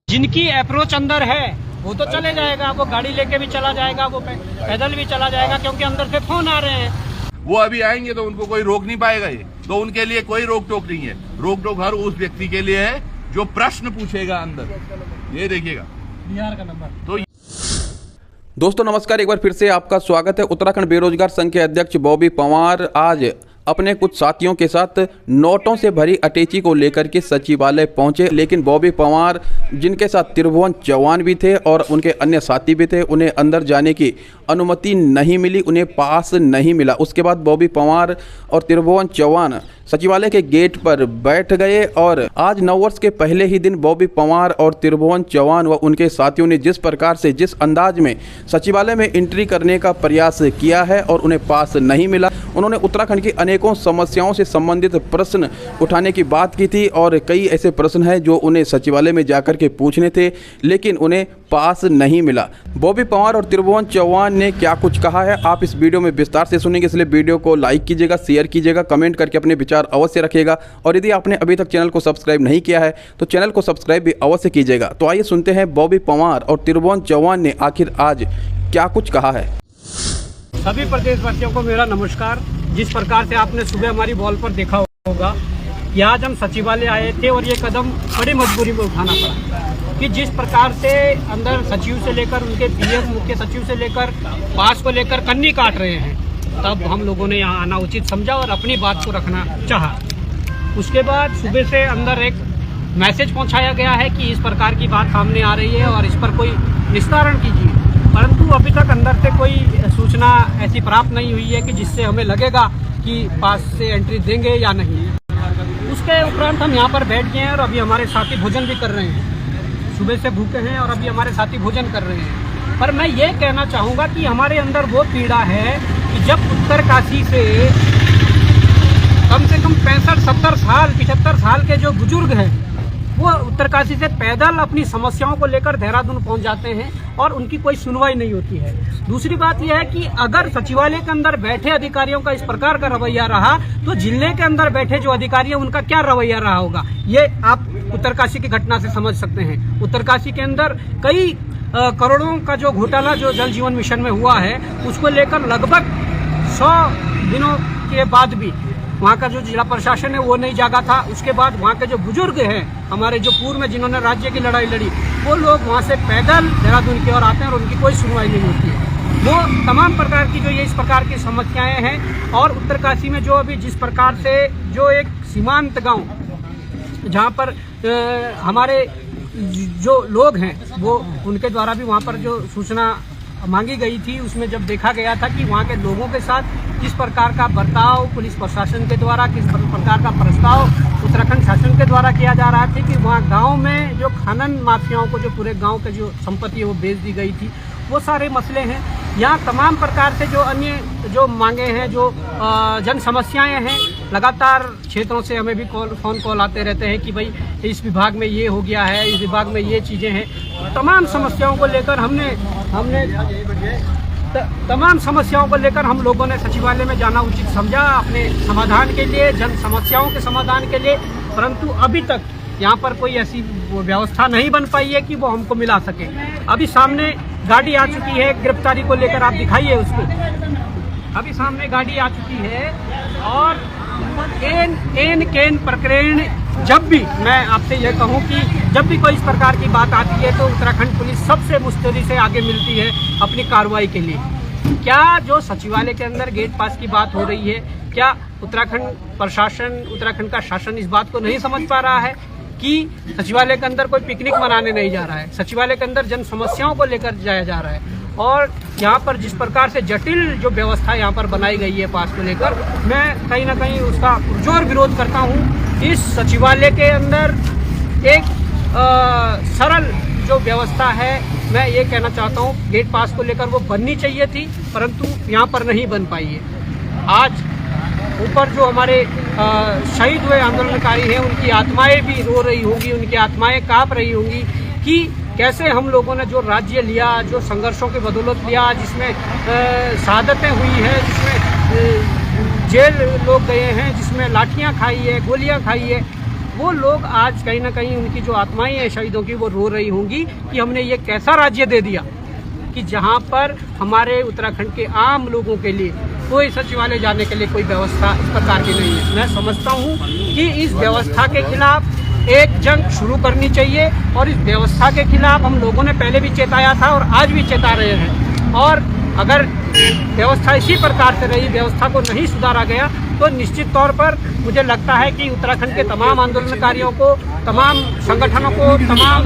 जिनकी अप्रोच अंदर है वो तो चले जाएगा, वो गाड़ी लेके भी चला जाएगा, वो पैदल भी चला जाएगा, क्योंकि अंदर से फोन आ रहे हैं। वो अभी आएंगे तो उनको कोई रोक नहीं पाएगा। ये तो उनके लिए कोई रोक टोक नहीं है। रोक टोक हर उस व्यक्ति के लिए है जो प्रश्न पूछेगा अंदर। ये देखिएगा बिहार का नंबर। तो दोस्तों नमस्कार, एक बार फिर से आपका स्वागत है। उत्तराखंड बेरोजगार संघ के अध्यक्ष बॉबी पंवार आज अपने कुछ साथियों के साथ नोटों से भरी अटैची को लेकर के सचिवालय पहुंचे, लेकिन बॉबी पंवार जिनके साथ त्रिभुवन चौहान भी थे और उनके अन्य साथी भी थे, उन्हें अंदर जाने की अनुमति नहीं मिली, उन्हें पास नहीं मिला। उसके बाद बॉबी पंवार और त्रिभुवन चौहान सचिवालय के गेट पर बैठ गए और आज नववर्ष के पहले ही दिन बॉबी पंवार और त्रिभुवन चौहान व उनके साथियों ने जिस प्रकार से जिस अंदाज में सचिवालय में एंट्री करने का प्रयास किया है और उन्हें पास नहीं मिला। उन्होंने उत्तराखंड की अनेकों समस्याओं से संबंधित प्रश्न उठाने की बात की थी और कई ऐसे प्रश्न हैं जो उन्हें सचिवालय में जाकर के पूछने थे, लेकिन उन्हें पास नहीं मिला। बॉबी पंवार और त्रिभुवन चौहान ने क्या कुछ कहा है आप इस वीडियो में विस्तार से सुनेंगे, इसलिए वीडियो को लाइक कीजिएगा, शेयर कीजिएगा, कमेंट करके अपने विचार अवश्य रखिएगा और यदि आपने अभी तक चैनल को सब्सक्राइब नहीं किया है तो चैनल को सब्सक्राइब भी अवश्य कीजिएगा। तो आइए सुनते हैं बॉबी पंवार और त्रिभुवन चौहान ने आखिर आज क्या कुछ कहा है। सभी प्रदेशवासियों को मेरा नमस्कार। जिस प्रकार से आपने सुबह हमारी वॉल पर देखा होगा कि आज हम सचिवालय आए थे और ये कदम बड़ी मजबूरी में उठाना पड़ा कि जिस प्रकार से अंदर सचिव से लेकर उनके पीएम मुख्य सचिव से लेकर पास को लेकर कन्नी काट रहे हैं, तब हम लोगों ने यहाँ आना उचित समझा और अपनी बात को रखना चाहा। उसके बाद सुबह से अंदर एक मैसेज पहुँचाया गया है कि इस प्रकार की बात सामने आ रही है और इस पर कोई निस्तारण कीजिए, परंतु अभी तक अंदर से कोई सूचना ऐसी प्राप्त नहीं हुई है कि जिससे हमें लगेगा कि पास से एंट्री देंगे या नहीं। उसके उपरांत हम यहाँ पर बैठ गए हैं और अभी हमारे साथी भोजन भी कर रहे हैं। सुबह से भूखे हैं और अभी हमारे साथी भोजन कर रहे हैं। पर मैं ये कहना चाहूँगा कि हमारे अंदर वो पीड़ा है कि जब उत्तरकाशी से कम से कम 65-70 साल 75 साल के जो बुजुर्ग हैं वो उत्तरकाशी से पैदल अपनी समस्याओं को लेकर देहरादून पहुंच जाते हैं और उनकी कोई सुनवाई नहीं होती है। दूसरी बात यह है कि अगर सचिवालय के अंदर बैठे अधिकारियों का इस प्रकार का रवैया रहा तो जिले के अंदर बैठे जो अधिकारी हैं उनका क्या रवैया रहा होगा, ये आप उत्तरकाशी की घटना से समझ सकते हैं। उत्तरकाशी के अंदर कई करोड़ों का जो घोटाला जो जल जीवन मिशन में हुआ है उसको लेकर लगभग 100 दिनों के बाद भी वहाँ का जो जिला प्रशासन है वो नहीं जागा था। उसके बाद वहाँ के जो बुजुर्ग हैं हमारे जो पूर्व में जिन्होंने राज्य की लड़ाई लड़ी, वो लोग वहाँ से पैदल देहरादून की ओर आते हैं और उनकी कोई सुनवाई नहीं होती है। वो तमाम प्रकार की जो ये इस प्रकार की समस्याएं हैं और उत्तरकाशी में जो अभी जिस प्रकार से जो एक सीमांत गाँव जहाँ पर हमारे जो लोग हैं वो उनके द्वारा भी वहाँ पर जो सूचना मांगी गई थी, उसमें जब देखा गया था कि वहाँ के लोगों के साथ किस प्रकार का बर्ताव पुलिस प्रशासन के द्वारा, किस प्रकार का प्रस्ताव उत्तराखंड शासन के द्वारा किया जा रहा था कि वहाँ गांव में जो खनन माफियाओं को जो पूरे गांव के जो संपत्ति है वो बेच दी गई थी, वो सारे मसले हैं। यहाँ तमाम प्रकार से जो अन्य जो मांगे हैं, जो जन समस्याएं हैं, लगातार क्षेत्रों से हमें भी फोन कॉल आते रहते हैं कि भाई इस विभाग में ये हो गया है, इस विभाग में ये चीज़ें हैं। तमाम समस्याओं को लेकर तमाम समस्याओं को लेकर हम लोगों ने सचिवालय में जाना उचित समझा अपने समाधान के लिए, जन समस्याओं के समाधान के लिए, परंतु अभी तक यहाँ पर कोई ऐसी व्यवस्था नहीं बन पाई है कि वो हमको मिला सके। अभी सामने गाड़ी आ चुकी है गिरफ्तारी को लेकर, आप दिखाइए उसको। अभी सामने गाड़ी आ चुकी है और केन प्रकरण जब भी, मैं आपसे यह कहूं कि जब भी कोई इस प्रकार की बात आती है तो उत्तराखंड पुलिस सबसे मुस्तैदी से आगे मिलती है अपनी कार्रवाई के लिए। क्या जो सचिवालय के अंदर गेट पास की बात हो रही है, क्या उत्तराखंड प्रशासन, उत्तराखंड का शासन इस बात को नहीं समझ पा रहा है कि सचिवालय के अंदर कोई पिकनिक मनाने नहीं जा रहा है, सचिवालय के अंदर जन समस्याओं को लेकर जाया जा रहा है। और यहाँ पर जिस प्रकार से जटिल जो व्यवस्था यहाँ पर बनाई गई है पास को लेकर, मैं कहीं ना कहीं उसका पुरजोर विरोध करता हूँ। इस सचिवालय के अंदर एक सरल जो व्यवस्था है, मैं ये कहना चाहता हूँ गेट पास को लेकर वो बननी चाहिए थी, परंतु यहाँ पर नहीं बन पाई है। आज ऊपर जो हमारे शहीद हुए आंदोलनकारी हैं उनकी आत्माएं भी रो रही होंगी, उनकी आत्माएं काँप रही होंगी कि कैसे हम लोगों ने जो राज्य लिया, जो संघर्षों की बदौलत लिया, जिसमें शहादतें हुई है, जिसमें जेल लोग गए हैं, जिसमें लाठियां खाई है, गोलियां खाई है, वो लोग आज कहीं ना कहीं उनकी जो आत्माएं हैं शहीदों की वो रो रही होंगी कि हमने ये कैसा राज्य दे दिया कि जहां पर हमारे उत्तराखंड के आम लोगों के लिए कोई सचिवालय जाने के लिए कोई व्यवस्था इस प्रकार की नहीं है। मैं समझता हूं कि इस व्यवस्था के खिलाफ एक जंग शुरू करनी चाहिए और इस व्यवस्था के खिलाफ हम लोगों ने पहले भी चेताया था और आज भी चेता रहे हैं। और अगर व्यवस्था इसी प्रकार से रही, व्यवस्था को नहीं सुधारा गया, तो निश्चित तौर पर मुझे लगता है कि उत्तराखंड के तमाम आंदोलनकारियों को, तमाम संगठनों को, तमाम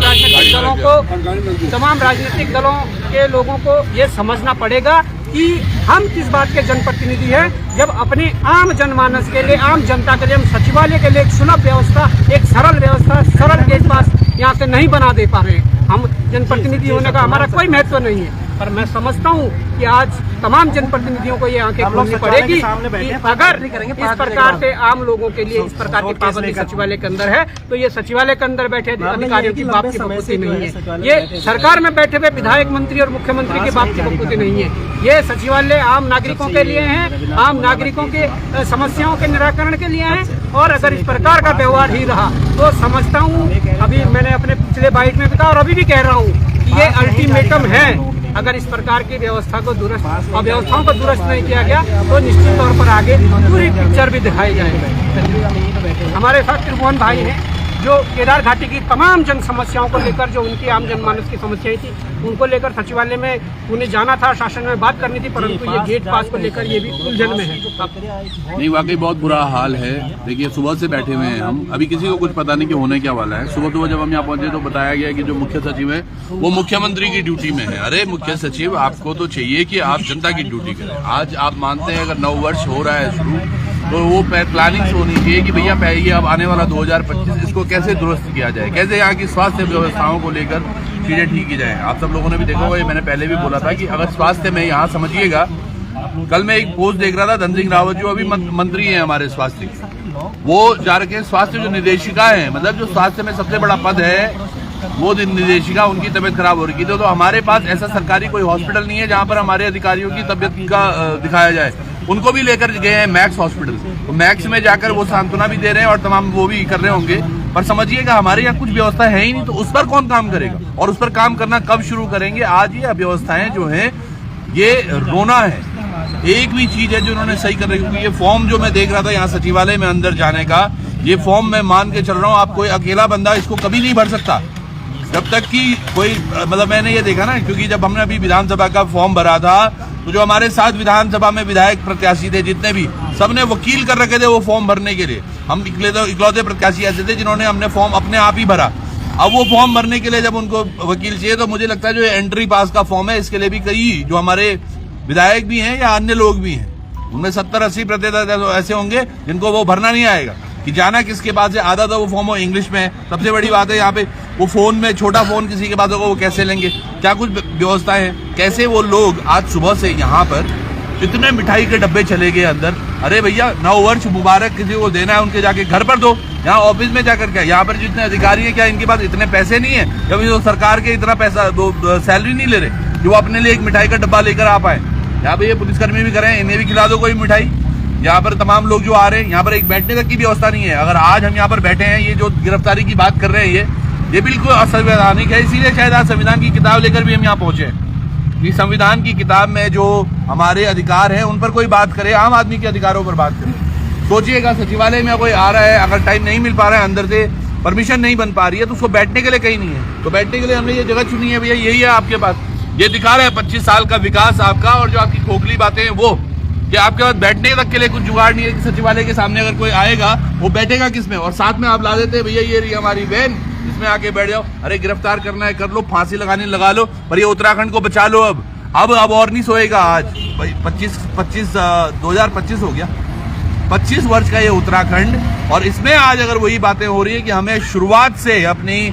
राजनीतिक दलों के लोगों को ये समझना पड़ेगा कि हम किस बात के जनप्रतिनिधि हैं जब अपने आम जनमानस के लिए, आम जनता के लिए हम सचिवालय के लिए एक सुलभ व्यवस्था, एक सरल व्यवस्था, सरल गेट पास यहाँ से नहीं बना दे पा रहे हैं। हम जनप्रतिनिधि होने का हमारा कोई महत्व नहीं है, पर मैं समझता हूँ कि आज तमाम जनप्रतिनिधियों को ये आंखें खोलनी पड़ेगी कि अगर इस प्रकार से आम लोगों के लिए इस प्रकार की पाबंदी सचिवालय के अंदर है, तो ये सचिवालय के अंदर बैठे अधिकारियों की बाप की बकूती नहीं है, ये सरकार में बैठे हुए विधायक, मंत्री और मुख्यमंत्री के बाप की बकूती नहीं है। ये सचिवालय आम नागरिकों के लिए है, आम नागरिकों के समस्याओं के निराकरण के लिए है। और अगर इस प्रकार का व्यवहार ही रहा तो समझता हूँ, अभी मैंने अपने पिछले बाइट में भी कहा और अभी भी कह रहा हूँ कि ये अल्टीमेटम है। अगर इस प्रकार की व्यवस्था को दुरुस्त और व्यवस्थाओं को दुरुस्त नहीं किया गया तो निश्चित तौर पर आगे पूरी पिक्चर भी दिखाई जाएगी। हमारे साथ त्रिभुवन भाई हैं जो केदार घाटी की तमाम जन समस्याओं को लेकर, जो उनकी आम जनमानस की समस्याएं थी उनको लेकर सचिवालय में उन्हें जाना था, शासन में बात करनी थी, परंतु ये गेट पास को लेकर ये भी उलझन में है। नहीं, वाकई बहुत बुरा हाल है। देखिए, सुबह से बैठे हुए हैं हम, अभी किसी को कुछ पता नहीं कि होने क्या वाला है। सुबह जब हम यहाँ पहुंचे तो बताया गया कि जो मुख्य सचिव है वो मुख्यमंत्री की ड्यूटी में है। अरे मुख्य सचिव, आपको तो चाहिए कि आप जनता की ड्यूटी करें। आज आप मानते हैं अगर 9 वर्ष हो रहा है शुरू, तो वो प्लानिंग होनी चाहिए कि भैया ये अब आने वाला 2025 इसको कैसे दुरुस्त किया जाए, कैसे यहाँ की स्वास्थ्य व्यवस्थाओं को लेकर चीजें ठीक की जाए। आप सब लोगों ने भी देखा होगा, मैंने पहले भी बोला था कि अगर स्वास्थ्य में यहाँ समझिएगा, कल मैं एक पोस्ट देख रहा था, धन सिंह रावत जो अभी मंत्री हैं हमारे स्वास्थ्य के, वो जा रखे स्वास्थ्य जो निर्देशिका है, मतलब जो स्वास्थ्य में सबसे बड़ा पद है वो निर्देशिका, उनकी तबीयत खराब हो रही थी। तो हमारे पास ऐसा सरकारी कोई हॉस्पिटल नहीं है जहां पर हमारे अधिकारियों की तबीयत का दिखाया जाए। उनको भी लेकर गए हैं मैक्स हॉस्पिटल, तो मैक्स में जाकर वो सांत्वना भी दे रहे हैं और तमाम वो भी कर रहे होंगे। पर समझिएगा हमारे यहाँ कुछ व्यवस्था है ही नहीं, तो उस पर कौन काम करेगा और उस पर काम करना कब शुरू करेंगे। आज ये व्यवस्थाएं जो है ये रोना है। एक भी चीज है जो उन्होंने सही कर रही, क्योंकि ये फॉर्म जो मैं देख रहा था यहाँ सचिवालय में अंदर जाने का, ये फॉर्म मैं मान के चल रहा हूँ, आप कोई अकेला बंदा इसको कभी नहीं भर सकता जब तक कि कोई, मतलब मैंने ये देखा ना, क्योंकि जब हमने अभी विधानसभा का फॉर्म भरा था तो जो हमारे साथ विधानसभा में विधायक प्रत्याशी थे जितने भी, सबने वकील कर रखे थे वो फॉर्म भरने के लिए। हम इकलौते प्रत्याशी ऐसे थे जिन्होंने हमने फॉर्म अपने आप ही भरा। अब वो फॉर्म भरने के लिए जब उनको वकील चाहिए, तो मुझे लगता है जो एंट्री पास का फॉर्म है इसके लिए भी कई जो हमारे विधायक भी हैं या अन्य लोग भी हैं, उनमें 70-80% ऐसे होंगे जिनको वो भरना नहीं आएगा कि जाना किसके पास है। आधा तो वो फॉर्म इंग्लिश में है। सबसे बड़ी बात है यहाँ पे वो फोन में, छोटा फोन किसी के पास होगा वो कैसे लेंगे, क्या कुछ व्यवस्थाएं हैं। कैसे वो लोग आज सुबह से यहाँ पर इतने मिठाई के डब्बे चले गए अंदर। अरे भैया 9 वर्ष मुबारक किसी को देना है, उनके जाके घर पर दो, यहाँ ऑफिस में जाकर क्या। यहाँ पर जितने अधिकारी हैं क्या इनके पास इतने पैसे नहीं है, जब ये सरकार के इतना पैसा सैलरी नहीं ले रहे जो अपने लिए एक मिठाई का डब्बा लेकर आ पाए। यहाँ पे ये पुलिसकर्मी भी करें, इन्हें भी खिला दो कोई मिठाई। यहाँ पर तमाम लोग जो आ रहे हैं, यहाँ पर एक बैठने तक की व्यवस्था नहीं है। अगर आज हम यहाँ पर बैठे हैं, ये जो गिरफ्तारी की बात कर रहे हैं ये बिल्कुल असंवैधानिक है। इसीलिए शायद आज संविधान की किताब लेकर भी हम यहाँ पहुंचे हैं कि संविधान की किताब में जो हमारे अधिकार हैं उन पर कोई बात करे, आम आदमी के अधिकारों पर बात करे। सोचिएगा सचिवालय में कोई आ रहा है, अगर टाइम नहीं मिल पा रहा है, अंदर से परमिशन नहीं बन पा रही है, तो उसको बैठने के लिए कहीं नहीं है। तो बैठने के लिए हमने ये जगह चुनी है, भैया यही है आपके पास, ये दिखा रहा है 25 साल का विकास आपका। और जो आपकी खोखली बातें हैं वो कि आपके पास बैठने तक के लिए कुछ जुगाड़ नहीं है कि सचिवालय के सामने अगर कोई आएगा वो बैठेगा किसमें। और साथ में आप ला देते हैं भैया ये रही हमारी वैन, इसमें आके बैठ जाओ। अरे गिरफ्तार करना है कर लो, फांसी लगाने लगा लो, पर ये उत्तराखंड को बचा लो। अब और नहीं सोएगा। आज 2025 हो गया, 25 वर्ष का ये उत्तराखंड, और इसमें आज अगर वही बातें हो रही है कि हमें शुरुआत से अपनी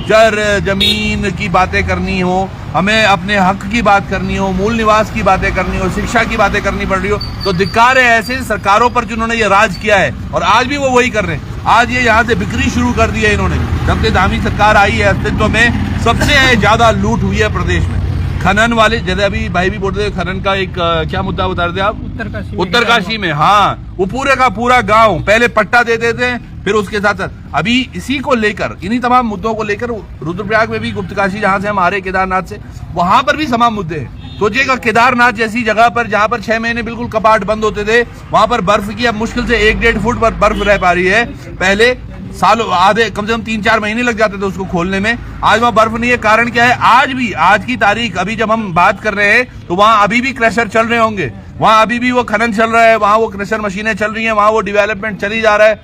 जमीन की बातें करनी हो, हमें अपने हक की बात करनी हो, मूल निवास की बातें करनी हो, शिक्षा की बातें करनी पड़ रही हो, तो धिक्कार है ऐसे सरकारों पर जिन्होंने ये राज किया है। और आज भी वो वही कर रहे हैं। आज ये यहाँ से बिक्री शुरू कर दी है इन्होंने। जब से धामी सरकार आई है अस्तित्व में, सबसे ज्यादा लूट हुई है प्रदेश में। खनन वाले, जैसे अभी भाई भी बोल रहे थे खनन का एक क्या मुद्दा बता रहे थे आप, उत्तरकाशी में, हाँ, वो पूरे का पूरा गांव पहले पट्टा देते थे, फिर उसके साथ साथ अभी इसी को लेकर, इन्हीं तमाम मुद्दों को लेकर रुद्रप्रयाग में भी, गुप्तकाशी जहां से हम आ रहे केदारनाथ से, वहां पर भी तमाम मुद्दे हैं। सोचिएगा केदारनाथ जैसी जगह पर जहां पर 6 महीने बिल्कुल कपाट बंद होते थे, वहां पर बर्फ की अब मुश्किल से 1-1.5 फुट पर बर्फ रह पा रही है। पहले सालों, आधे कम से कम 3-4 महीने लग जाते थे उसको खोलने में, आज वहां बर्फ नहीं है। कारण क्या है? आज भी, आज की तारीख, अभी जब हम बात कर रहे हैं तो वहां अभी भी क्रशर चल रहे होंगे, वहां अभी भी वो खनन चल रहा है, वहां वो क्रशर मशीनें चल रही है, वहां वो डेवलपमेंट चली जा रहा है।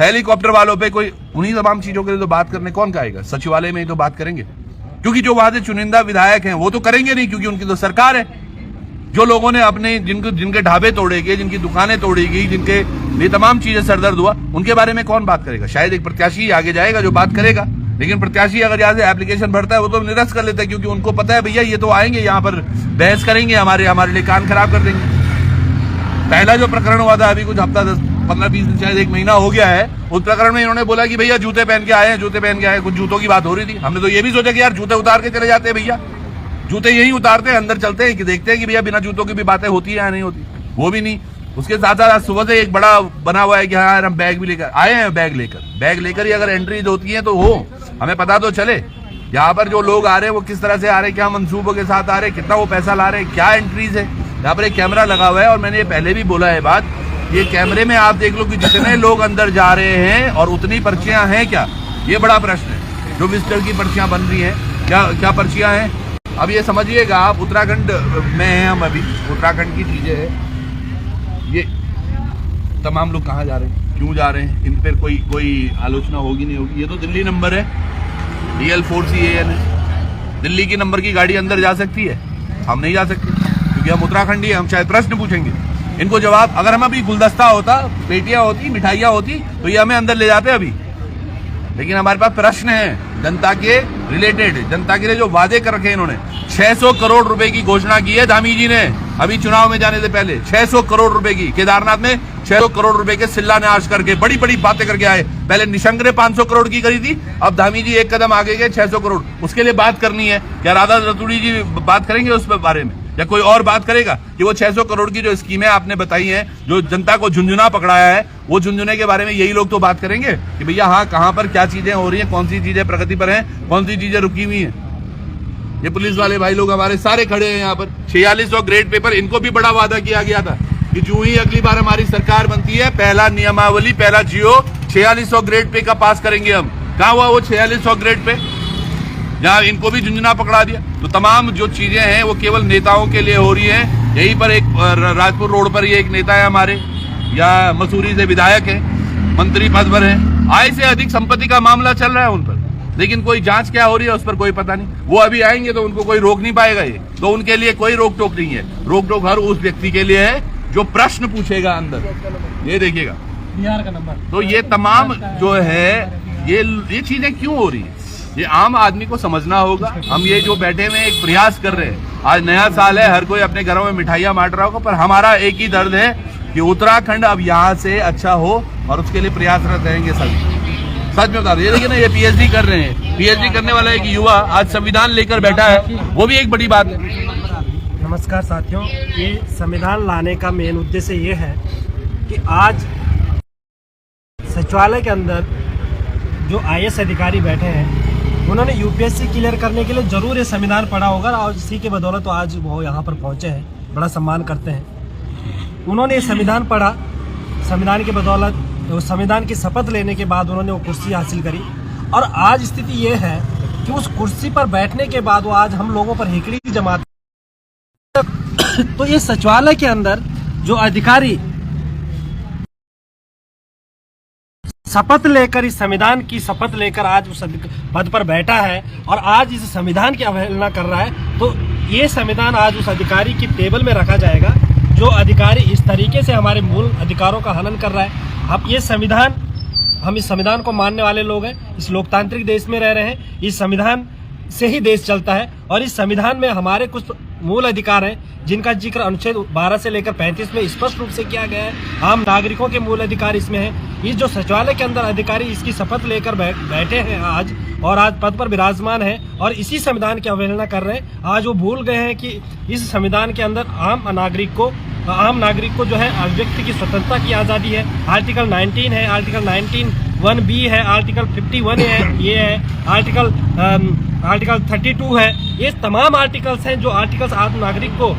हेलीकॉप्टर वालों पे कोई, उन्हीं तमाम चीजों के लिए तो बात करने कौन आएगा? सचिवालय में ही तो बात करेंगे, क्योंकि जो वहां से चुनिंदा विधायक हैं वो तो करेंगे नहीं, क्योंकि उनकी तो सरकार है। जो लोगों ने अपने, जिनके ढाबे तोड़े गए, जिनकी दुकानें तोड़ी गई, जिनके लिए तमाम चीजें सरदर्द हुआ, उनके बारे में कौन बात करेगा? शायद एक प्रत्याशी आगे जाएगा जो बात करेगा, लेकिन प्रत्याशी अगर यहाँ से एप्लीकेशन भरता है वो तो निरस्त कर लेता है, क्योंकि उनको पता है भैया ये तो आएंगे यहाँ पर बहस करेंगे, हमारे लिए कान खराब कर देंगे। पहला जो प्रकरण हुआ था अभी कुछ हफ्ता 15-20 दिन, शायद 1 महीना हो गया है, उस प्रकरण में इन्होंने बोला कि भैया जूते पहन के आए हैं, जूते पहन के आए, कुछ जूतों की बात हो रही थी। हमने तो ये भी सोचा कि यार जूते उतार के चले जाते हैं भैया, जूते यही उतारते हैं, अंदर चलते हैं कि देखते हैं कि भैया बिना जूतों की भी बातें होती है या नहीं होती, वो भी नहीं। उसके साथ साथ सुबह से एक बड़ा बना हुआ है कि हाँ यार हम बैग भी लेकर आए हैं, बैग लेकर ही अगर एंट्रीज होती है तो हो, हमें पता तो चले यहाँ पर जो लोग आ रहे हैं वो किस तरह से आ रहे हैं, क्या मंसूबों के साथ आ रहे हैं, कितना वो पैसा ला रहे हैं, क्या एंट्रीज है। यहाँ पर एक कैमरा लगा हुआ है, और मैंने ये पहले भी बोला है बात, ये कैमरे में आप देख लो कि जितने लोग अंदर जा रहे हैं और उतनी पर्चियां हैं क्या, ये बड़ा प्रश्न है। जो विजिटर की पर्चियां बन रही हैं, क्या पर्चियां हैं? अब ये समझिएगा आप, उत्तराखंड में हैं हम अभी, उत्तराखंड की चीजें हैं ये। तमाम लोग कहाँ जा रहे हैं, क्यों जा रहे हैं, इन पर कोई आलोचना होगी नहीं होगी। ये तो दिल्ली नंबर है, DL4CAN है, दिल्ली की नंबर की गाड़ी अंदर जा सकती है, हम नहीं जा सकते, क्योंकि हम उत्तराखंडी है। हम शायद प्रश्न पूछेंगे, इनको जवाब, अगर हम अभी गुलदस्ता होता, पेटियां होती, मिठाइयां होती, तो ये हमें अंदर ले जाते अभी, लेकिन हमारे पास प्रश्न है जनता के रिलेटेड, जनता के लिए जो वादे कर रखे हैं इन्होंने। 600 करोड़ रुपए की घोषणा की है धामी जी ने अभी चुनाव में जाने से पहले, 600 करोड़ रुपए की, केदारनाथ में 600 करोड़ रुपए के शिलान्यास करके बड़ी बड़ी बातें करके आए। पहले निशंक ने 500 करोड़ की करी थी, अब धामी जी एक कदम आगे गए, 600 करोड़। उसके लिए बात करनी है, क्या राधा रतूड़ी जी बात करेंगे उस बारे में, या कोई और बात करेगा कि वो 600 करोड़ की जो स्कीमें आपने बताई हैं, जो जनता को झुंझुना पकड़ाया है, वो झुंझुने के बारे में यही लोग तो बात करेंगे कि भैया हाँ कहाँ पर क्या चीजें हो रही हैं, कौन सी चीजें प्रगति पर हैं, कौन सी चीजें रुकी हुई हैं। ये पुलिस वाले भाई लोग हमारे सारे खड़े हैं यहाँ पर, 4600 ग्रेड पेपर, इनको भी बड़ा वादा किया गया था कि जो ही अगली बार हमारी सरकार बनती है, पहला नियमावली, पहला जियो 4600 ग्रेड पे का पास करेंगे हम। कहाँ हुआ वो 4600 ग्रेड पे, जहाँ इनको भी झुंझुना पकड़ा दिया। तो तमाम जो चीजें हैं वो केवल नेताओं के लिए हो रही हैं। यहीं पर एक राजपुर रोड पर ये एक नेता है हमारे, या मसूरी से विधायक है, मंत्री पद पर है, आय से अधिक संपत्ति का मामला चल रहा है उन पर, लेकिन कोई जांच क्या हो रही है उस पर कोई पता नहीं। वो अभी आएंगे तो उनको कोई रोक नहीं पाएगा, ये तो उनके लिए कोई रोक टोक नहीं है। रोक टोक हर उस व्यक्ति के लिए है जो प्रश्न पूछेगा अंदर, ये देखिएगा बिहार का नंबर। तो ये तमाम जो है ये चीजें क्यों हो रही है, ये आम आदमी को समझना होगा। हम ये जो बैठे हुए एक प्रयास कर रहे हैं, आज नया साल है, हर कोई अपने घरों में मिठाइयां बांट रहा होगा, पर हमारा एक ही दर्द है कि उत्तराखंड अब यहाँ से अच्छा हो, और उसके लिए प्रयासरत रहेंगे सभी। सच में बता रहे, देखिए ना, ये PhD कर रहे हैं, PhD करने वाला एक युवा आज संविधान लेकर बैठा है, वो भी एक बड़ी बात है। नमस्कार साथियों, ये संविधान लाने का मेन उद्देश्य ये है कि आज सचिवालय के अंदर जो IAS अधिकारी बैठे हैं, उन्होंने UPSC क्लियर करने के लिए जरूर ये संविधान पढ़ा होगा, और इसी के बदौलत तो आज वो यहाँ पर पहुँचे हैं, बड़ा सम्मान करते हैं। उन्होंने ये संविधान पढ़ा, संविधान के बदौलत, संविधान की शपथ लेने के बाद उन्होंने वो कुर्सी हासिल करी, और आज स्थिति ये है कि उस कुर्सी पर बैठने के बाद वो आज हम लोगों पर हिकड़ी जमाते। तो ये सचिवालय के अंदर जो अधिकारी शपथ लेकर, इस संविधान की शपथ लेकर आज उस पद पर बैठा है और आज इस संविधान की अवहेलना कर रहा है, तो ये संविधान आज उस अधिकारी की टेबल में रखा जाएगा जो अधिकारी इस तरीके से हमारे मूल अधिकारों का हनन कर रहा है। अब ये संविधान, हम इस संविधान को मानने वाले लोग हैं, इस लोकतांत्रिक देश में रह रहे हैं, इस संविधान से ही देश चलता है, और इस संविधान में हमारे कुछ मूल अधिकार हैं जिनका जिक्र अनुच्छेद 12 से लेकर 35 में स्पष्ट रूप से किया गया है। आम नागरिकों के मूल अधिकार इसमें है। इस जो सचिवालय के अंदर अधिकारी इसकी शपथ लेकर बैठे हैं आज, और आज पद पर विराजमान है और इसी संविधान की अवहेलना कर रहे हैं। आज वो भूल गए हैं कि इस संविधान के अंदर आम नागरिक को जो है अभिव्यक्ति की स्वतंत्रता की आज़ादी है। आर्टिकल 19 है, आर्टिकल 19(1)(b) है, आर्टिकल 51 है, ये है आर्टिकल 32 है। ये तमाम आर्टिकल्स हैं जो आर्टिकल्स आम नागरिक को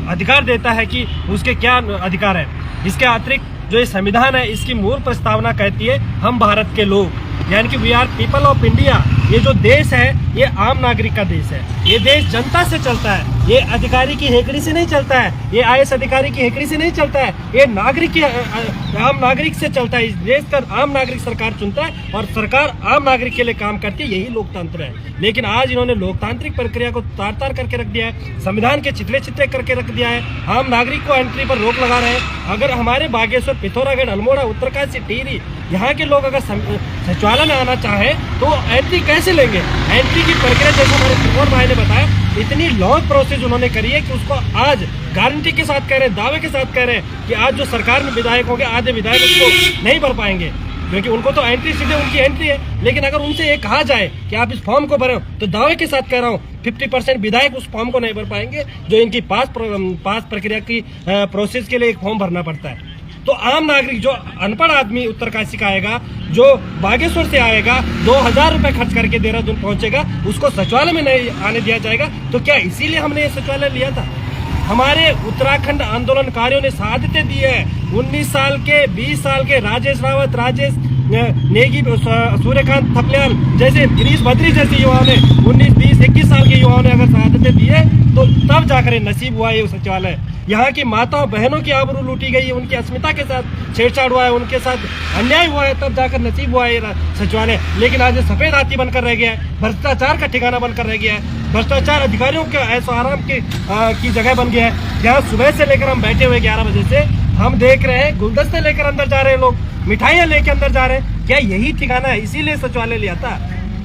अधिकार देता है कि उसके क्या अधिकार है। इसके अतिरिक्त जो ये संविधान है इसकी मूल प्रस्तावना कहती है हम भारत के लोग, यानी कि we are people of India. ये जो देश है ये आम नागरिक का देश है। ये देश जनता से चलता है, ये अधिकारी की हेकड़ी से नहीं चलता है, ये IAS अधिकारी की हेकड़ी से नहीं चलता है, ये नागरिक की आम नागरिक से चलता है। इस देश का आम नागरिक सरकार चुनता है और सरकार आम नागरिक के लिए काम करती है। यही लोकतंत्र है। लेकिन आज इन्होंने लोकतांत्रिक प्रक्रिया को तार-तार करके रख दिया है, संविधान के चितले करके रख दिया है। आम नागरिक को एंट्री पर रोक लगा रहे हैं। अगर हमारे बागेश्वर, पिथौरागढ़, अल्मोड़ा, उत्तरकाशी, टिहरी यहाँ के लोग अगर सचिवालय में आना चाहे तो एंट्री कैसे लेंगे? एंट्री की प्रक्रिया जैसे हमारे त्रिभुवन भाई ने बताया, इतनी लॉन्ग प्रोसेस उन्होंने करी है कि उसको आज गारंटी के साथ कह रहे हैं, दावे के साथ कह रहे हैं कि आज जो सरकार में विधायक होंगे आधे विधायक उसको नहीं भर पाएंगे, क्योंकि उनको तो एंट्री सीधे उनकी एंट्री है। लेकिन अगर उनसे ये कहा जाए कि आप इस फॉर्म को भरें, तो दावे के साथ कह रहा हूँ 50% विधायक उस फॉर्म को नहीं भर पाएंगे जो इनकी पास प्रक्रिया की प्रोसेस के लिए एक फॉर्म भरना पड़ता है। तो आम नागरिक जो अनपढ़ आदमी उत्तरकाशी का आएगा, जो बागेश्वर से आएगा, 2000 रुपए खर्च करके देहरादून पहुंचेगा, उसको सचिवालय में नहीं आने दिया जाएगा। तो क्या इसीलिए हमने ये सचिवालय लिया था? हमारे उत्तराखंड आंदोलनकारियों ने शहादतें दी है। 19 साल के, 20 साल के राजेश रावत, राजेश नेगी, सूर्यकांत थपलियाल जैसे, गिरीश बद्री जैसे युवाओं ने 19, 20, 21 साल के युवाओं ने अगर शहादतें दी है तो तब जाकर नसीब हुआ ये सचिवालय। यहाँ की माताओं बहनों की आबरू लूटी गई है, उनकी अस्मिता के साथ छेड़छाड़ हुआ है, उनके साथ अन्याय हुआ है, तब जाकर नसीब हुआ है सचिवालय। लेकिन आज सफेद हाथी बनकर रह गया है, भ्रष्टाचार का ठिकाना बनकर रह गया है, भ्रष्टाचार अधिकारियों के ऐसो आराम की जगह बन गया है। जहाँ सुबह से लेकर हम बैठे हुए 11 बजे से हम देख रहे हैं गुलदस्ते लेकर अंदर जा रहे हैं लोग, मिठाइयाँ लेकर अंदर जा रहे हैं। क्या यही ठिकाना है? इसीलिए सचिवालय लिया था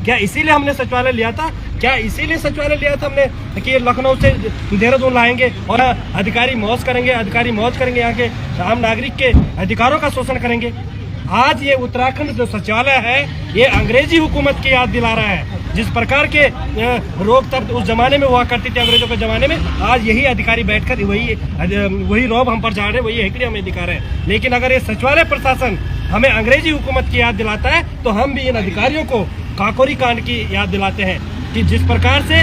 क्या? इसीलिए हमने सचिवालय लिया था क्या? इसीलिए सचिवालय लिया था हमने कि लखनऊ से देहरादून लाएंगे और अधिकारी मौज करेंगे, यहाँ के आम नागरिक के अधिकारों का शोषण करेंगे। आज ये उत्तराखंड जो सचिवालय है ये अंग्रेजी हुकूमत की याद दिला रहा है। जिस प्रकार के रोक तब उस जमाने में हुआ करती थी अंग्रेजों के जमाने में, आज यही अधिकारी बैठकर वही रौब हम पर झाड़ रहे, वही हेकड़ी हमें दिखा रहे हैं। लेकिन अगर ये सचिवालय प्रशासन हमें अंग्रेजी हुकूमत की याद दिलाता है तो हम भी इन अधिकारियों को काकोरी कांड की याद दिलाते हैं कि जिस प्रकार से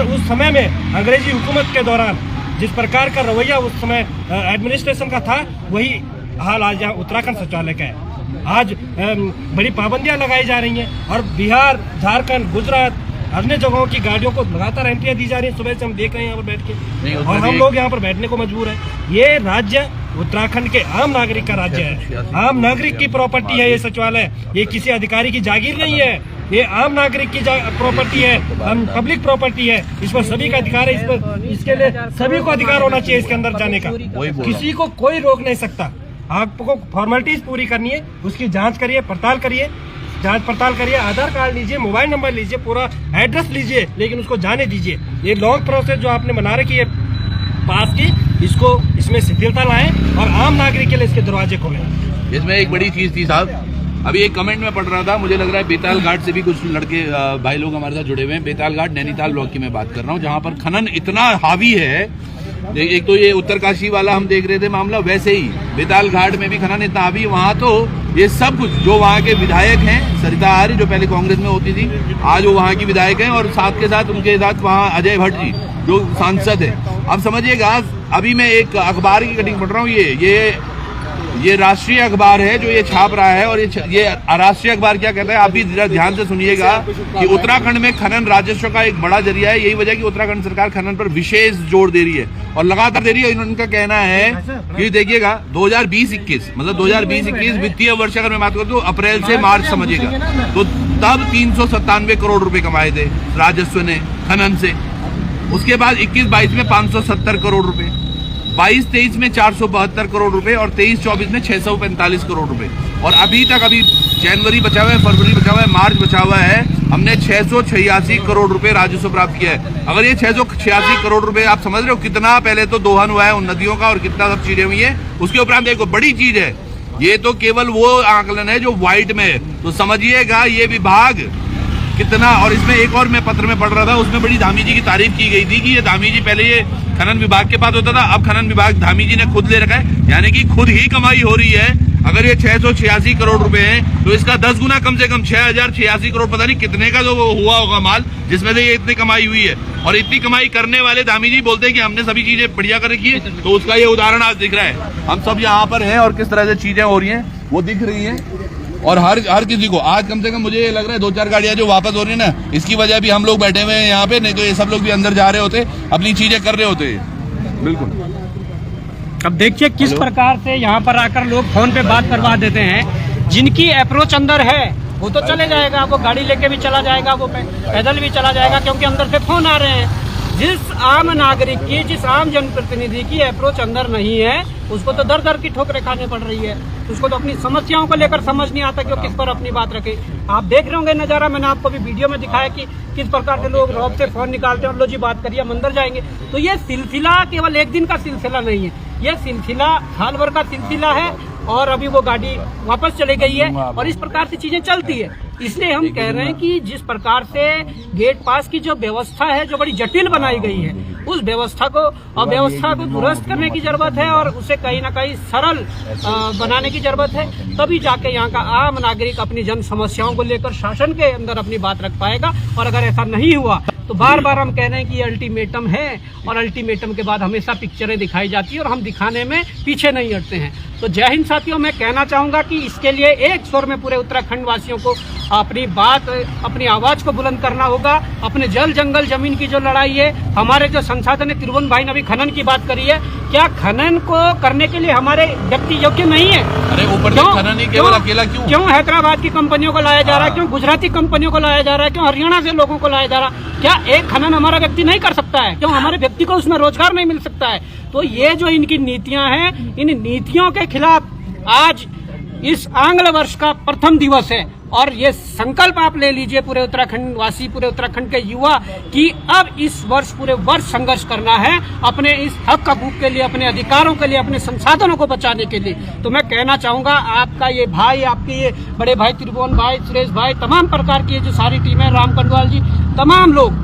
उस समय में अंग्रेजी हुकूमत के दौरान जिस प्रकार का रवैया उस समय एडमिनिस्ट्रेशन का था, वही हाल आज यहाँ उत्तराखंड सचिवालय का है। आज बड़ी पाबंदियां लगाई जा रही हैं और बिहार, झारखंड, गुजरात, अन्य जगहों की गाड़ियों को लगातार एंट्रियां दी जा रही हैं। सुबह से हम देख रहे हैं यहाँ पर बैठ के, और हम लोग यहाँ पर बैठने को मजबूर हैं। ये राज्य उत्तराखंड के आम नागरिक का राज्य है, आम नागरिक की प्रॉपर्टी है ये सचिवालय। ये किसी अधिकारी की जागीर नहीं है, ये आम नागरिक की प्रॉपर्टी है, पब्लिक प्रॉपर्टी है। इस पर सभी का अधिकार है, इस पर इसके लिए सभी को अधिकार होना चाहिए इसके अंदर जाने का। किसी को कोई रोक नहीं सकता। आपको फॉर्मेलिटीज पूरी करनी है, उसकी जांच करिए, पड़ताल करिए, आधार कार्ड लीजिए, मोबाइल नंबर लीजिए, पूरा एड्रेस लीजिए, लेकिन उसको जाने दीजिए। ये लॉन्ग प्रोसेस जो आपने बना रखी है पास की, इसमें शिथिलता लाएं और आम नागरिक के लिए इसके दरवाजे खोलें। इसमें एक बड़ी चीज थी साहब, अभी एक कमेंट में पढ़ रहा था, मुझे लग रहा है बेताल घाट से भी कुछ लड़के भाई लोग हमारे साथ जुड़े हुए हैं। बेताल घाट नैनीताल ब्लॉक की मैं बात कर रहा हूँ, जहाँ पर खनन इतना हावी है। एक तो ये उत्तरकाशी वाला हम देख रहे थे मामला, वैसे ही बेताल घाट में भी खनन इतना हावी। वहाँ तो ये सब कुछ जो वहाँ के विधायक हैं, सरिता आर्य जो पहले कांग्रेस में होती थी, आज वो वहाँ की विधायक हैं, और साथ के साथ उनके साथ वहाँ अजय भट्ट जी जो सांसद है। अब समझिएगा, अभी मैं एक अखबार की कटिंग पढ़ रहा हूँ, ये राष्ट्रीय अखबार है जो ये छाप रहा है, और ये राष्ट्रीय अखबार क्या कहता है आप भी ध्यान से सुनिएगा कि उत्तराखंड में खनन राजस्व का एक बड़ा जरिया है। यही वजह कि उत्तराखंड सरकार खनन पर विशेष जोर दे रही है और लगातार दे रही है। उनका कहना है कि देखिएगा 2020-21 मतलब 2020-21 वित्तीय वर्ष अगर मैं बात करूँ तो अप्रैल से मार्च समझिएगा, तो तब 397 करोड़ रुपए कमाए थे राजस्व ने खनन से। उसके बाद 21-22 में 570 करोड़ रुपए, 22-23 में 472 करोड़ रुपए और 23-24 में 645 करोड़ रुपए। और अभी तक अभी जनवरी बचा हुआ है, फरवरी बचा हुआ है, मार्च बचा हुआ है, हमने 686 करोड़ रुपए राजस्व प्राप्त किया है। अगर ये 686 करोड़ रुपए आप समझ रहे हो कितना पहले तो दोहन हुआ है उन नदियों का और कितना सब चीजें हुई है। उसके उपरांत देखो बड़ी चीज है, ये तो केवल वो आंकलन है जो व्हाइट में है, तो समझिएगा ये विभाग कितना। और इसमें एक और मैं पत्र में पढ़ रहा था, उसमें बड़ी धामी जी की तारीफ की गई थी कि ये धामी जी पहले ये खनन विभाग के पास होता था, अब खनन विभाग धामी जी ने खुद ले रखा है, यानी कि खुद ही कमाई हो रही है। अगर ये 686 करोड़ रुपए हैं तो इसका 10 गुना कम से कम 6086 करोड़, पता नहीं कितने का जो हुआ होगा माल, जिसमें से ये इतनी कमाई हुई है। और इतनी कमाई करने वाले धामी जी बोलते हैं कि हमने सभी चीजें बढ़िया कर रखी है, तो उसका ये उदाहरण आज दिख रहा है। हम सब यहाँ पर हैं और किस तरह से चीजें हो रही हैं वो दिख रही है। और हर किसी को आज कम से कम मुझे ये लग रहा है 2-4 गाड़ियां जो वापस हो रही है ना, इसकी वजह भी हम लोग बैठे हुए हैं यहाँ पे, नहीं तो ये सब लोग भी अंदर जा रहे होते, अपनी चीजें कर रहे होते। बिल्कुल। अब देखिए किस प्रकार से यहाँ पर आकर लोग फोन पे बात करवा देते हैं। जिनकी अप्रोच अंदर है वो तो चले जाएगा, वो गाड़ी लेके भी चला जाएगा, वो पैदल भी चला जाएगा, क्योंकि अंदर से फोन आ रहे हैं। जिस आम नागरिक की, जिस आम जनप्रतिनिधि की अप्रोच अंदर नहीं है, उसको तो दर दर की ठोकरें खानी पड़ रही है। उसको तो अपनी समस्याओं को लेकर समझ नहीं आता कि वो किस पर अपनी बात रखे। आप देख रहे होंगे नजारा, मैंने आपको भी वीडियो में दिखाया कि किस प्रकार से लोग रॉब से फोन निकालते हैं और लो जी बात करिए, हम अंदर जाएंगे। तो ये सिलसिला केवल एक दिन का सिलसिला नहीं है, ये सिलसिला साल भर का सिलसिला है। और अभी वो गाड़ी वापस चली गई है और इस प्रकार से चीजें चलती है। इसलिए हम कह रहे हैं कि जिस प्रकार से गेट पास की जो व्यवस्था है, जो बड़ी जटिल बनाई गई है, उस व्यवस्था को अव्यवस्था को दुरुस्त करने की जरूरत है और उसे कहीं ना कहीं सरल बनाने की जरूरत है। तभी जाके यहाँ का आम नागरिक अपनी जन समस्याओं को लेकर शासन के अंदर अपनी बात रख पाएगा। और अगर ऐसा नहीं हुआ तो बार बार हम कह रहे हैं कि ये अल्टीमेटम है और अल्टीमेटम के बाद हमेशा पिक्चरें दिखाई जाती है और हम दिखाने में पीछे नहीं हटते हैं। तो जय हिंद साथियों, मैं कहना चाहूंगा कि इसके लिए एक स्वर में पूरे उत्तराखंड वासियों को अपनी बात, अपनी आवाज को बुलंद करना होगा। अपने जल जंगल जमीन की जो लड़ाई है, हमारे जो संसाधन है, त्रिभुवन भाई ने अभी खनन की बात करी है, क्या खनन को करने के लिए हमारे व्यक्ति योग्य नहीं है? अरे ऊपर से खनन ही केवल अकेला क्यों हैदराबाद की कंपनियों को लाया जा रहा है, क्यों गुजराती कंपनियों को लाया जा रहा है, क्यों हरियाणा से लोगों को लाया जा रहा है? क्या एक खनन हमारा व्यक्ति नहीं कर सकता है? क्यों हमारे व्यक्ति को उसमें रोजगार नहीं मिल सकता है? तो ये जो इनकी नीतियां हैं, इन नीतियों के खिलाफ आज इस आंग्ल वर्ष का प्रथम दिवस है और ये संकल्प आप ले लीजिए पूरे उत्तराखंड वासी, पूरे उत्तराखंड के युवा, कि अब इस वर्ष पूरे वर्ष संघर्ष करना है अपने इस हक हकूक के लिए, अपने अधिकारों के लिए, अपने संसाधनों को बचाने के लिए। तो मैं कहना चाहूंगा आपका ये भाई, आपके ये बड़े भाई त्रिभुवन भाई, सुरेश भाई, तमाम प्रकार की जो सारी टीम है, राम कंडवाल जी, तमाम लोग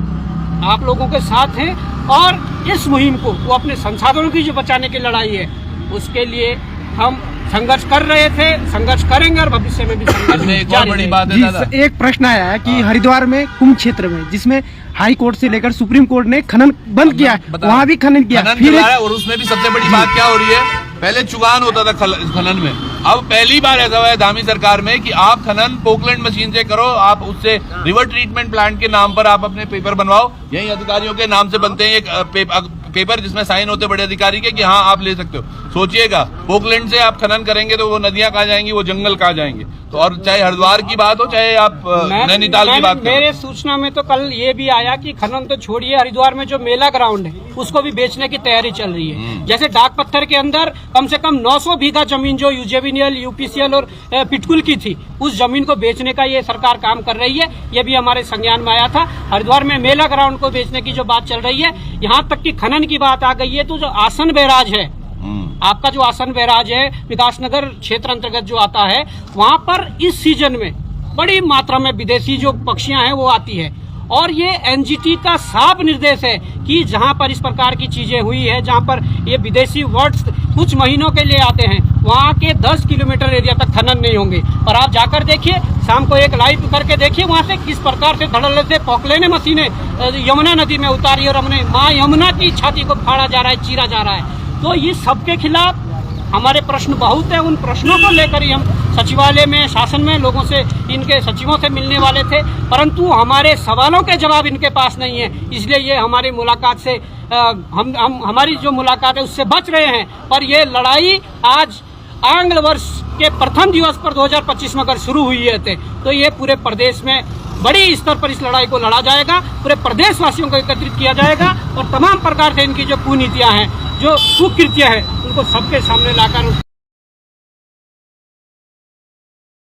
आप लोगों के साथ हैं और इस मुहिम को, वो अपने संसाधनों की जो बचाने की लड़ाई है, उसके लिए हम संघर्ष कर रहे थे, संघर्ष करेंगे और भविष्य में भी संघर्ष एक और बड़ी बात है दादा। एक प्रश्न आया है कि हरिद्वार में कुंभ क्षेत्र में, जिसमें हाई कोर्ट से लेकर सुप्रीम कोर्ट ने खनन बंद किया, वहाँ भी खनन किया, फिर और उसमें भी सबसे बड़ी बात क्या हो रही है, पहले चुगान होता था खनन में, अब पहली बार ऐसा हुआ है धामी सरकार में कि आप खनन पोकलैंड मशीन से करो, आप उससे रिवर ट्रीटमेंट प्लांट के नाम पर आप अपने पेपर बनवाओ, यही अधिकारियों के नाम से बनते हैं ये पेपर जिसमें साइन होते बड़े अधिकारी के कि हाँ आप ले सकते हो। सोचिएगा पोकलैंड से आप खनन करेंगे तो वो नदियां कहाँ जाएंगी, वो जंगल कहाँ जाएंगे? तो और चाहे हरिद्वार की बात हो, चाहे आप नैनीताल की बात करो। मेरे सूचना में तो कल ये भी आया कि खनन तो छोड़िए, हरिद्वार में जो मेला ग्राउंड है उसको भी बेचने की तैयारी चल रही है। जैसे डाक पत्थर के अंदर कम से कम 900 बीघा जमीन जो यूजेविनियल, यूपीसीएल और पिटकुल की थी, उस जमीन को बेचने का ये सरकार काम कर रही है। ये भी हमारे संज्ञान में आया था। हरिद्वार में मेला ग्राउंड को बेचने की जो बात चल रही है, यहाँ तक कि खनन की बात आ गई है। तो जो आसन बैराज है, आपका जो आसन बैराज है विकासनगर क्षेत्र अंतर्गत जो आता है, वहाँ पर इस सीजन में बड़ी मात्रा में विदेशी जो पक्षियां हैं वो आती है। और ये एनजीटी का साफ निर्देश है कि जहां पर इस प्रकार की चीजें हुई है, जहां पर ये विदेशी बर्ड्स कुछ महीनों के लिए आते हैं, वहां के 10 किलोमीटर एरिया तक खनन नहीं होंगे। और आप जाकर देखिए, शाम को एक लाइव करके देखिए वहां से किस प्रकार से धड़ल्ले से पोकलेने मशीनें यमुना नदी में उतारी और हमने माँ यमुना की छाती को फाड़ा जा रहा है, चीरा जा रहा है। तो ये सबके खिलाफ हमारे प्रश्न बहुत है। उन प्रश्नों को लेकर ही हम सचिवालय में, शासन में लोगों से, इनके सचिवों से मिलने वाले थे, परंतु हमारे सवालों के जवाब इनके पास नहीं है। इसलिए ये हमारी मुलाकात से हमारी जो मुलाकात है उससे बच रहे हैं। पर ये लड़ाई आज आंग्ल वर्ष के प्रथम दिवस पर 2025 में अगर शुरू हुई है तो ये पूरे प्रदेश में बड़ी स्तर पर इस लड़ाई को लड़ा जाएगा। पूरे प्रदेशवासियों को एकत्रित किया जाएगा और तमाम प्रकार से इनकी जो कुनीतियां हैं जो सुकृत्य है उनको सबके सामने लाकर